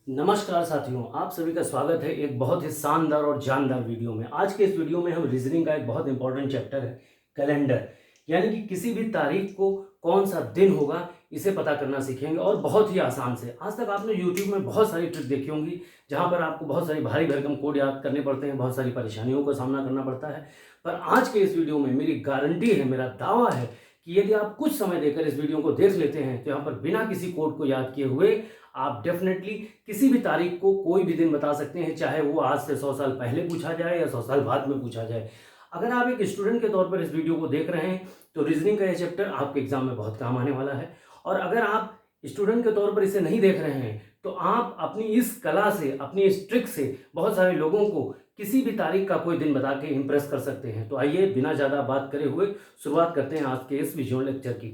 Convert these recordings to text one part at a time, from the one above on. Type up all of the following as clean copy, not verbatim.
नमस्कार साथियों, आप सभी का स्वागत है एक बहुत ही शानदार और जानदार वीडियो में। आज के इस वीडियो में हम रीजनिंग का एक बहुत इंपॉर्टेंट चैप्टर है कैलेंडर, यानी कि किसी भी तारीख को कौन सा दिन होगा इसे पता करना सीखेंगे और बहुत ही आसान से। आज तक आपने यूट्यूब में बहुत सारी ट्रिक देखी होंगी जहां पर आपको बहुत सारी भारी भरकम कोड याद करने पड़ते हैं, बहुत सारी परेशानियों का सामना करना पड़ता है। पर आज के इस वीडियो में मेरी गारंटी है, मेरा दावा है कि यदि आप कुछ समय देकर इस वीडियो को देख लेते हैं तो यहाँ पर बिना किसी कोड को याद किए हुए आप डेफिनेटली किसी भी तारीख को कोई भी दिन बता सकते हैं, चाहे वो आज से 100 साल पहले पूछा जाए या 100 साल बाद में पूछा जाए। अगर आप एक स्टूडेंट के तौर पर इस वीडियो को देख रहे हैं तो रीजनिंग का यह चैप्टर आपके एग्जाम में बहुत काम आने वाला है। और अगर आप स्टूडेंट के तौर पर इसे नहीं देख रहे हैं तो आप अपनी इस कला से, अपनी इस ट्रिक से बहुत सारे लोगों को किसी भी तारीख का कोई दिन बता के इम्प्रेस कर सकते हैं। तो आइए बिना ज़्यादा बात करे हुए शुरुआत करते हैं आज के इस विजुअल लेक्चर की।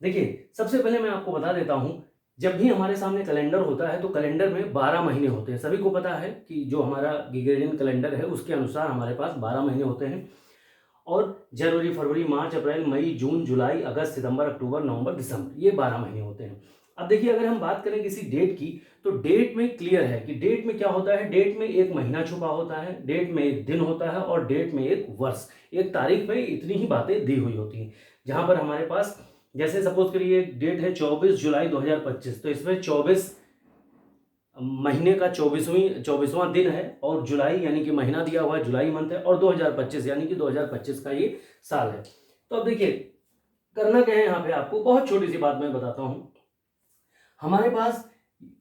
देखिए, सबसे पहले मैं आपको बता देता हूँ, जब भी हमारे सामने कैलेंडर होता है तो कैलेंडर में 12 महीने होते हैं। सभी को पता है कि जो हमारा ग्रेगोरियन कैलेंडर है उसके अनुसार हमारे पास 12 महीने होते हैं और जनवरी, फरवरी, मार्च, अप्रैल, मई, जून, जुलाई, अगस्त, सितंबर, अक्टूबर, नवंबर, दिसंबर, ये 12 महीने होते हैं। अब देखिए, अगर हम बात करें किसी डेट की तो डेट में क्लियर है कि डेट में क्या होता है। डेट में एक महीना छुपा होता है, डेट में एक दिन होता है और डेट में एक वर्ष, एक तारीख में इतनी ही बातें दी हुई होती हैं। जहां पर हमारे पास जैसे सपोज करिए डेट है 24 जुलाई 2025, तो इसमें 24 महीने का 24वां दिन है और जुलाई यानी कि महीना दिया हुआ है, जुलाई मंथ है, और 2025 यानी कि 2025 का ये साल है। तो अब देखिए करना क्या है, यहाँ पे आपको बहुत छोटी सी बात मैं बताता हूँ। हमारे पास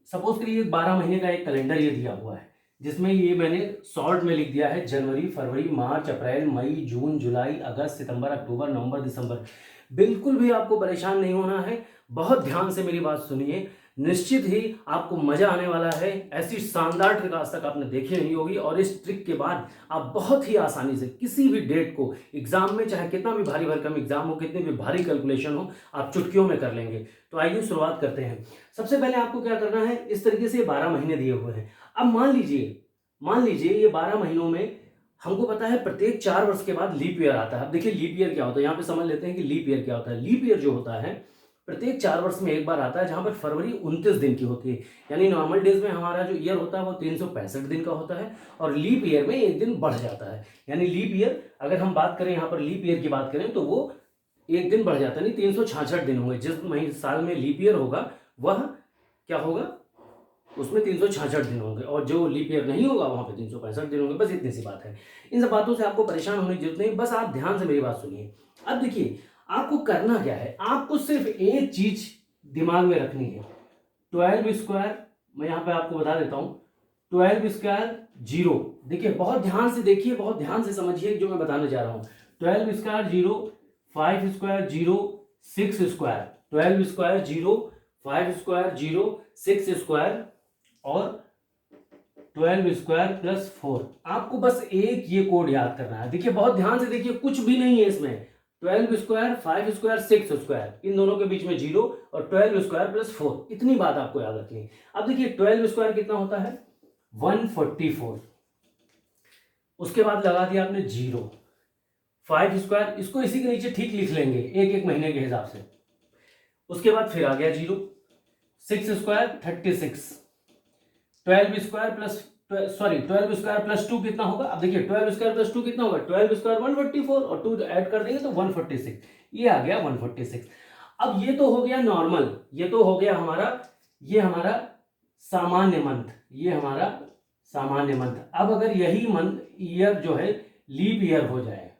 सपोज करिए 12 महीने का एक कैलेंडर ये दिया हुआ है जिसमें ये मैंने शॉर्ट में लिख दिया है जनवरी, फरवरी, मार्च, अप्रैल, मई, जून, जुलाई, अगस्त, सितंबर, अक्टूबर, नवंबर, दिसंबर। बिल्कुल भी आपको परेशान नहीं होना है, बहुत ध्यान से मेरी बात सुनिए, निश्चित ही आपको मजा आने वाला है। ऐसी शानदार ट्रिक आज तक आपने देखी नहीं होगी और इस ट्रिक के बाद आप बहुत ही आसानी से किसी भी डेट को एग्जाम में, चाहे कितना भी भारी भरकम एग्जाम हो, कितनी भी भारी कैलकुलेशन हो, आप चुटकियों में कर लेंगे। तो आइए शुरुआत करते हैं। सबसे पहले आपको क्या करना है, इस तरीके से 12 महीने दिए हुए हैं। अब मान लीजिए ये 12 महीनों में हमको पता है प्रत्येक 4 वर्ष के बाद लीप ईयर आता है। अब देखिए लीप ईयर क्या होता है, यहाँ पे समझ लेते हैं कि लीप ईयर क्या होता है। लीप ईयर जो होता है प्रत्येक 4 वर्ष में एक बार आता है, जहां पर फरवरी 29 दिन की होती है। यानी नॉर्मल डेज में हमारा जो ईयर होता है वो 365 दिन का होता है और लीप ईयर में एक दिन बढ़ जाता है। यानी लीप ईयर, अगर हम बात करें यहाँ पर लीप ईयर की बात करें तो वो एक दिन बढ़ जाता है, नहीं 366 दिन होंगे। जिस महीने साल में लीप ईयर होगा वह क्या होगा, उसमें 366 दिन होंगे, और जो लीप ईयर नहीं होगा वहां पे 365 दिन होंगे। बस इतनी सी बात है, इन सब बातों से आपको परेशान होने की जरूरत नहीं, बस आप ध्यान से मेरी बात सुनिए। अब देखिए आपको करना क्या है, आपको सिर्फ एक चीज दिमाग में रखनी है, 12 स्क्वायर। मैं यहाँ पे आपको बता देता हूँ, 12 स्क्वायर 0। देखिए बहुत ध्यान से देखिए, बहुत ध्यान से समझिए जो मैं बताने जा रहा हूँ। 12 square 0, 5 square 0, 6 square. 12 square 0, 5 square 0, 6 square और 12 स्क्वायर प्लस 4। आपको बस एक ये कोड याद करना है। देखिए बहुत ध्यान से देखिए, कुछ भी नहीं है इसमें। 12 स्क्वायर, 5 स्क्वायर, 6 स्क्वायर, इन दोनों के बीच में 0 और 12 स्क्वायर प्लस 4, इतनी बात आपको याद रखनी है। अब देखिए 12 स्क्वायर कितना होता है, 144। उसके बाद लगा दिया आपने 0। 5 स्क्वायर, इसको इसी के नीचे ठीक लिख लेंगे एक एक महीने के हिसाब से। उसके बाद फिर आ गया 0। 6 स्क्वायर 36। 12 स्क्वायर प्लस 2 कितना होगा। अब देखिए 12 स्क्वायर प्लस 2 कितना होगा, 12 स्क्वायर 144 और 2 ऐड कर देंगे तो 146, ये आ गया 146। अब ये तो हो गया नॉर्मल, ये तो हो गया हमारा, ये हमारा सामान्य मंथ, ये हमारा सामान्य मंथ। अब अगर यही मंथ ईयर जो है लीप ईयर हो जाए,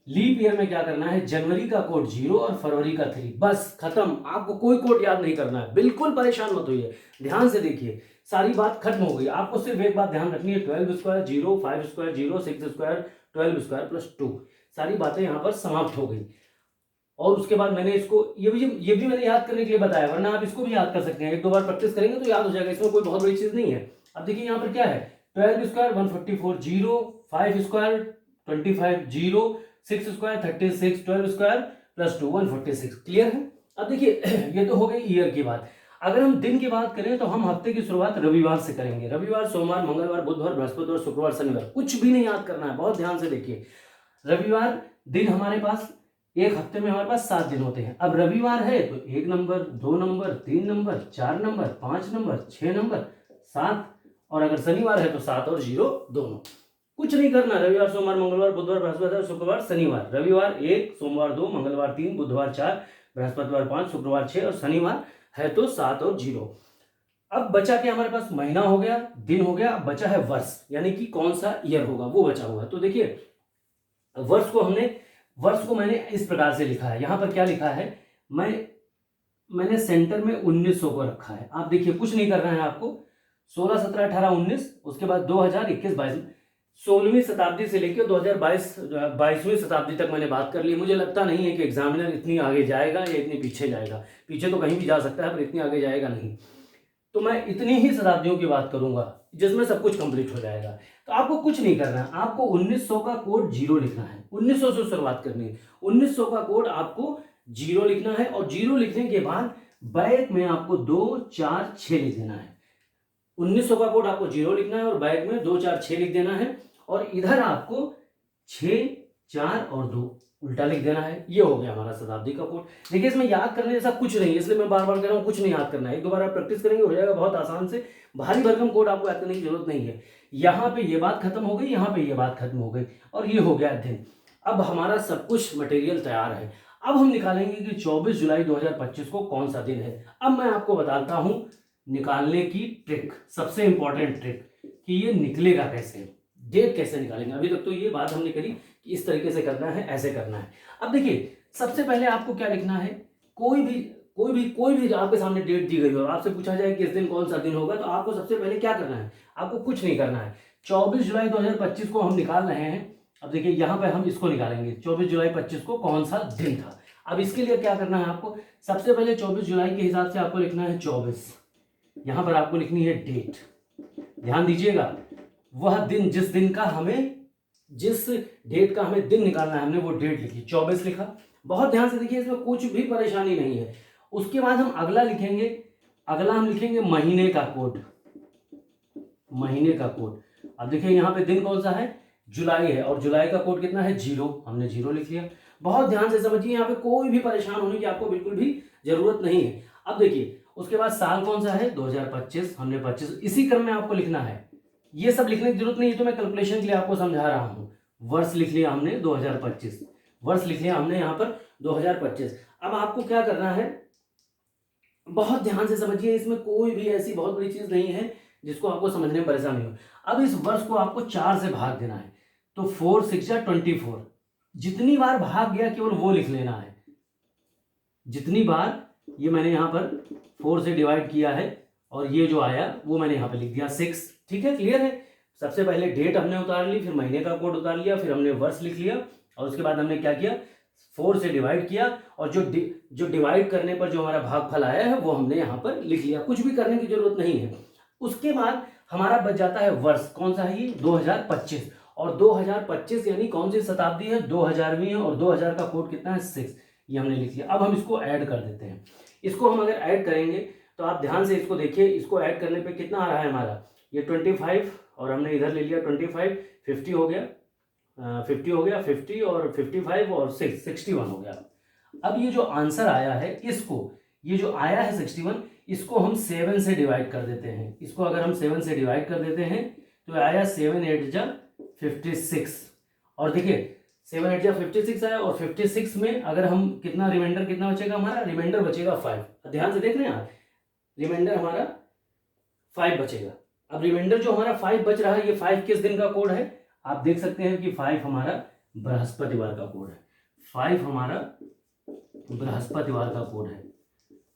लीप ईयर में क्या करना है, जनवरी का कोड 0 और फरवरी का 3, बस खत्म। आपको कोई कोड याद नहीं करना है, बिल्कुल परेशान मत होइए, ध्यान से देखिए, सारी बात खत्म हो गई। आपको सिर्फ एक बात ध्यान रखनी है, 12 square 0, 5 square 0, 6 square, 12 square plus 2, सारी बातें यहां पर समाप्त हो गई। और उसके बाद मैंने इसको ये भी मैंने याद करने के लिए बताया, वरना आप इसको भी याद कर सकते हैं, एक दो बार प्रैक्टिस करेंगे तो याद हो जाएगा, इसमें कोई बहुत बड़ी चीज नहीं है। अब देखिए यहाँ पर क्या है, 12 square 144 0, 5 square 25 0, 6 square 36, 12 square plus 2 146। Clear है। अब देखिए ये तो हो गई ईयर की बात। अगर हम दिन की बात करें तो हम हफ्ते की शुरुआत रविवार से करेंगे। रविवार, सोमवार, मंगलवार, बुधवार, बृहस्पतिवार, शुक्रवार, शनिवार, कुछ भी नहीं याद करना है, बहुत ध्यान से देखिए। रविवार दिन हमारे पास, एक हफ्ते में हमारे पास 7 दिन होते हैं। अब रविवार है तो 1 number, 2 number, 3 number, 4 number, 5 number, 6 number, 7, और अगर शनिवार है तो 7 और 0 दोनों। कुछ नहीं करना, रविवार सोमवार मंगलवार बुधवार बृहस्पतिवार शुक्रवार शनिवार, रविवार 1, सोमवार 2, मंगलवार 3, बुधवार 4, बृहस्पतिवार 5, शुक्रवार 6 और शनिवार है तो 7 और 0। अब बचा क्या हमारे पास, महीना हो गया, दिन हो गया, अब बचा है वर्ष, यानी कि कौन सा ईयर होगा वो बचा हुआ है। तो देखिए वर्ष को मैंने इस प्रकार से लिखा है, यहां पर क्या लिखा है, मैंने सेंटर में 1900 को रखा है। आप देखिए कुछ नहीं करना है आपको, 16, 17, 18, 19, उसके बाद 2000, 21, 22, 16वीं शताब्दी से लेकर 22वीं शताब्दी तक मैंने बात कर ली। मुझे लगता नहीं है कि एग्जामिनर इतनी आगे जाएगा या इतनी पीछे जाएगा, पीछे तो कहीं भी जा सकता है पर इतनी आगे जाएगा नहीं। तो मैं इतनी ही शताब्दियों की बात करूंगा जिसमें सब कुछ कंप्लीट हो जाएगा। तो आपको कुछ नहीं करना है, आपको 1900 का कोड 0 लिखना है, 1900 से शुरुआत करनी है। 1900 का कोड आपको 0 लिखना है और 0 लिखने के बाद बैक में आपको 2, 4, 6 लिख देना है। 1900 का कोड आपको 0 लिखना है और बैक में 2, 4, 6 लिख देना है, और इधर आपको 6, 4 और 2 उल्टा लिख देना है। ये हो गया हमारा शताब्दी का कोड। देखिए इसमें याद करने जैसा कुछ नहीं है, इसलिए मैं बार बार कह रहा हूँ कुछ नहीं याद करना है, एक दो बार आप प्रैक्टिस करेंगे हो जाएगा बहुत आसान से। भारी भरकम कोड आपको याद करने की जरूरत नहीं है। यहाँ पे ये बात खत्म हो गई, यहाँ पे ये बात खत्म हो गई, और ये हो गया दिन। अब हमारा सब कुछ मटेरियल तैयार है। अब हम निकालेंगे कि 24 जुलाई 2025 को कौन सा दिन है। अब मैं आपको बताता हूं निकालने की ट्रिक, सबसे इंपॉर्टेंट ट्रिक कि ये निकलेगा कैसे, डेट कैसे निकालेंगे। अभी तक तो ये बात हमने करी कि इस तरीके से करना है, ऐसे करना है। अब देखिए सबसे पहले आपको क्या लिखना है, कोई भी आपके सामने डेट दी गई हो और आपसे पूछा जाए कि इस दिन कौन सा दिन होगा, तो आपको सबसे पहले क्या करना है, आपको कुछ नहीं करना है। 24 जुलाई 2025 को हम निकाल रहे हैं। अब देखिए यहाँ पे हम इसको निकालेंगे, 24 जुलाई 25 को कौन सा दिन था। अब इसके लिए क्या करना है आपको, सबसे पहले 24 जुलाई के हिसाब से आपको लिखना है 24, यहाँ पर आपको लिखनी है डेट। ध्यान दीजिएगा, वह दिन जिस दिन का हमें, जिस डेट का हमें दिन निकालना है, हमने वो डेट लिखी, 24 लिखा। बहुत ध्यान से देखिए, इसमें कुछ भी परेशानी नहीं है। उसके बाद हम अगला लिखेंगे, अगला हम लिखेंगे महीने का कोड, महीने का कोड। अब देखिए यहाँ पे दिन कौन सा है, जुलाई है, और जुलाई का कोड कितना है 0, हमने 0 लिख लिया। बहुत ध्यान से समझिए, यहाँ पे कोई भी परेशान होने की आपको बिल्कुल भी जरूरत नहीं है। अब देखिए उसके बाद साल कौन सा है 2025, हमने 25, इसी क्रम में आपको लिखना है। ये सब लिखने की जरूरत नहीं है, तो मैं कैलकुलेशन के लिए आपको समझा रहा हूँ। वर्ष लिख लिया हमने 2025, वर्ष लिख लिया हमने यहाँ पर 2025। अब आपको क्या करना है, बहुत ध्यान से समझिए, इसमें कोई भी ऐसी बहुत बड़ी चीज नहीं है जिसको आपको समझने में परेशानी हो। अब इस वर्ष को आपको 4 से भाग देना है, तो 4 6 या 24, जितनी बार भाग गया केवल वो लिख लेना है। जितनी बार, ये मैंने यहाँ पर 4 से डिवाइड किया है और ये जो आया वो मैंने यहाँ पे लिख दिया 6। ठीक है, क्लियर है। सबसे पहले डेट हमने उतार ली, फिर महीने का कोड उतार लिया, फिर हमने वर्ष लिख लिया, और उसके बाद हमने क्या किया, 4 से डिवाइड किया, और जो डिवाइड करने पर जो हमारा भागफल आया है वो हमने यहाँ पर लिख लिया। कुछ भी करने की जरूरत नहीं है। उसके बाद हमारा बच जाता है वर्ष, कौन सा है ये 2025, और 2025 यानी कौन सी शताब्दी है 2000वीं है, और 2000 का कोड कितना है 6, ये हमने लिख लिया। अब हम इसको ऐड कर देते हैं। इसको हम अगर ऐड करेंगे तो आप ध्यान से इसको देखिए, इसको ऐड करने पे कितना आ रहा है हमारा, ये 25, और हमने इधर ले लिया 25, 50 हो गया, 50 हो गया, 50 और 55 और 6, 61 हो गया। अब ये जो आंसर आया है, इसको, ये जो आया है 61, इसको हम 7 से डिवाइड कर देते हैं। इसको अगर हम 7 से डिवाइड कर देते हैं तो आया 7 8 जा 56, और देखिए 7 8 जा 56 आया, और 56 में अगर हम कितना रिमाइंडर कितना बचेगा हमारा, रिमाइंडर बचेगा 5। ध्यान से देख रहे हैं आप, रिमाइंडर हमारा 5 बचेगा। अब रिमाइंडर जो हमारा 5 बच रहा है, ये 5 किस दिन का कोड है, आप देख सकते हैं कि 5 हमारा बृहस्पतिवार का कोड है, 5 हमारा बृहस्पतिवार का कोड है।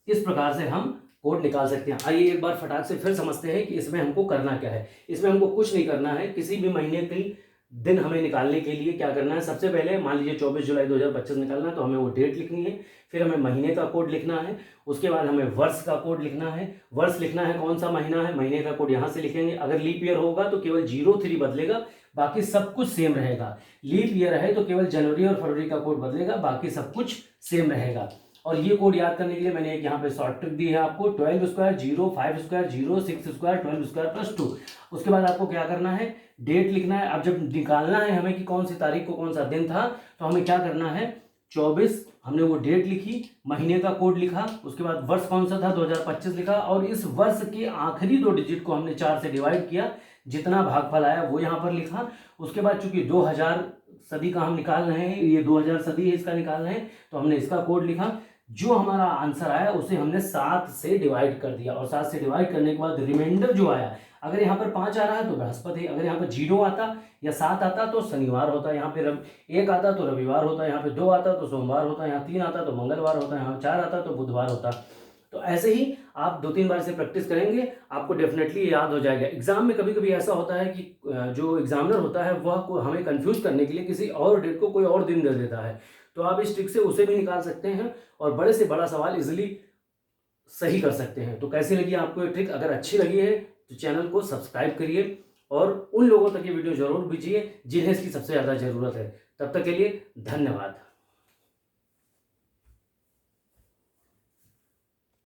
इस प्रकार से हम कोड निकाल सकते हैं। आइए एक बार फटाक से फिर समझते हैं कि इसमें हमको करना क्या है। इसमें हमको कुछ नहीं करना है, किसी भी महीने की दिन हमें निकालने के लिए क्या करना है, सबसे पहले मान लीजिए 24 जुलाई 2025 निकालना है, तो हमें वो डेट लिखनी है, फिर हमें महीने का कोड लिखना है, उसके बाद हमें वर्ष का कोड लिखना है। वर्ष लिखना है कौन सा महीना है, महीने का कोड यहाँ से लिखेंगे। अगर लीप ईयर होगा तो केवल 03 बदलेगा, बाकी सब कुछ सेम रहेगा। लीप ईयर है तो केवल जनवरी और फरवरी का कोड बदलेगा, बाकी सब कुछ सेम रहेगा। और ये कोड याद करने के लिए मैंने एक यहाँ पे शॉर्ट ट्रिक दी है आपको, 12 square 0, 5 square 0, 6 square 12 square plus 2। उसके बाद आपको क्या करना है, डेट लिखना है। अब जब निकालना है हमें कि कौन सी तारीख को कौन सा दिन था, तो हमें क्या करना है, 24 हमने वो डेट लिखी, महीने का कोड लिखा, उसके बाद वर्ष कौन सा था 2025 लिखा, और इस वर्ष के आखिरी 2 डिजिट को हमने 4 से डिवाइड किया, जितना भागफल आया वो यहाँ पर लिखा। उसके बाद चूंकि 2000 सदी का हम निकाल रहे हैं, ये 2000 सदी है इसका निकाल रहे हैं, तो हमने इसका कोड लिखा। जो हमारा आंसर आया उसे हमने 7 से डिवाइड कर दिया, और 7 से डिवाइड करने के बाद रिमाइंडर जो आया, अगर यहाँ पर 5 आ रहा है तो बृहस्पति, अगर यहाँ पर 0 आता या 7 आता तो शनिवार होता, यहाँ पे 1 आता तो रविवार होता, यहाँ पे 2 आता तो सोमवार होता, यहाँ 3 आता तो मंगलवार होता, यहाँ 4 आता तो बुधवार होता। तो ऐसे ही आप 2-3 बार से प्रैक्टिस करेंगे, आपको डेफिनेटली याद हो जाएगा। एग्जाम में कभी कभी ऐसा होता है कि जो एग्जामिनर होता है वह हमें कंफ्यूज करने के लिए किसी और डेट को कोई और दिन दे देता है, तो आप इस ट्रिक से उसे भी निकाल सकते हैं और बड़े से बड़ा सवाल इजिली सही कर सकते हैं। तो कैसी लगी आपको ये ट्रिक? अगर अच्छी लगी है तो चैनल को सब्सक्राइब करिए और उन लोगों तक ये वीडियो जरूर भेजिए जिन्हें इसकी सबसे ज़्यादा ज़रूरत है। तब तक के लिए धन्यवाद।